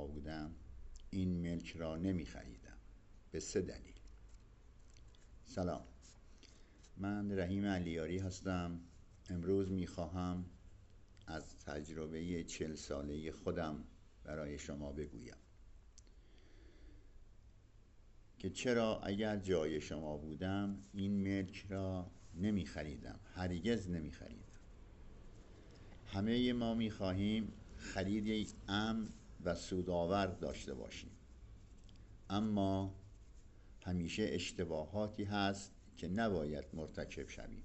بودم این ملک را نمی خریدم به 3 دلیل. سلام، من رحیم علیاری هستم. امروز می خواهم از تجربه 40 ساله خودم برای شما بگویم که چرا اگر جای شما بودم این ملک را نمی خریدم، هرگز نمی خریدم. همه ما می خواهیم خرید امن و سودآور داشته باشیم، اما همیشه اشتباهاتی هست که نباید مرتکب شویم.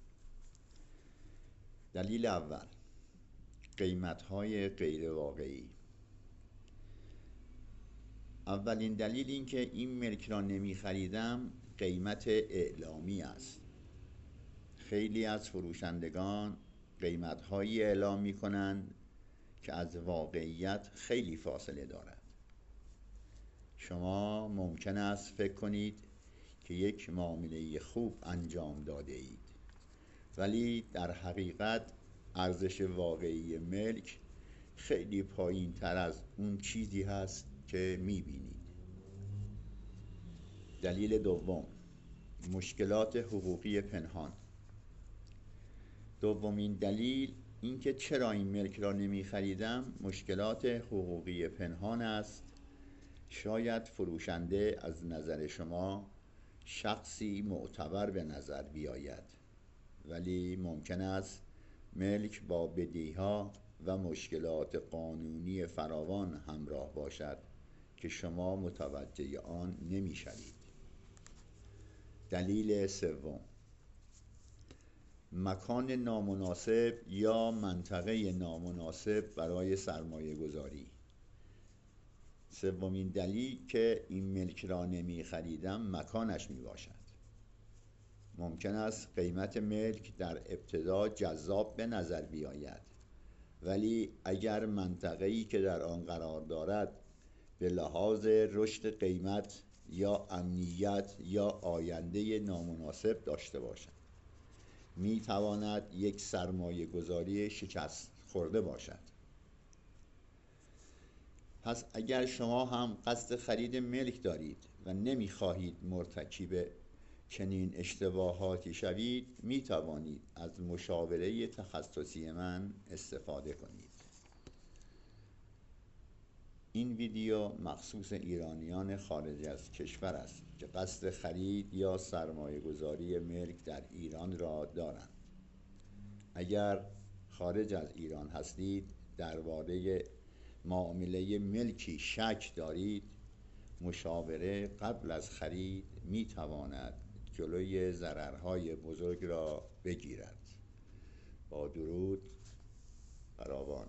دلیل اول، قیمت‌های غیر واقعی. اولین دلیل این که این ملک را نمی خریدم قیمت اعلامی است. خیلی از فروشندگان قیمت‌هایی اعلام می کنند که از واقعیت خیلی فاصله دارد. شما ممکن است فکر کنید که یک معامله خوب انجام داده اید، ولی در حقیقت ارزش واقعی ملک خیلی پایین تر از اون چیزی هست که می بینید. دلیل دوم، مشکلات حقوقی پنهان. دومین دلیل این که چرا این ملک را نمی خریدم مشکلات حقوقی پنهان است. شاید فروشنده از نظر شما شخصی معتبر به نظر بیاید، ولی ممکن است ملک با بدیها و مشکلات قانونی فراوان همراه باشد که شما متوجه آن نمی شوید. دلیل سوم، مکان نامناسب یا منطقه نامناسب برای سرمایه گذاری. سومین دلیل که این ملک را نمی خریدم مکانش می باشد. ممکن است قیمت ملک در ابتدا جذاب به نظر بیاید، ولی اگر منطقه‌ای که در آن قرار دارد به لحاظ رشد قیمت یا امنیت یا آینده نامناسب داشته باشد، می تواند یک سرمایه گذاری شکست خورده باشد. پس اگر شما هم قصد خرید ملک دارید و نمی خواهید مرتکب چنین اشتباهاتی شوید، می توانید از مشاوره تخصصی من استفاده کنید. این ویدیو مخصوص ایرانیان خارج از کشور است که قصد خرید یا سرمایه گذاری ملک در ایران را دارند. اگر خارج از ایران هستید، درباره معامله ملکی شک دارید، مشاوره قبل از خرید می تواند جلوی ضررهای بزرگ را بگیرد. با درود، فراوان.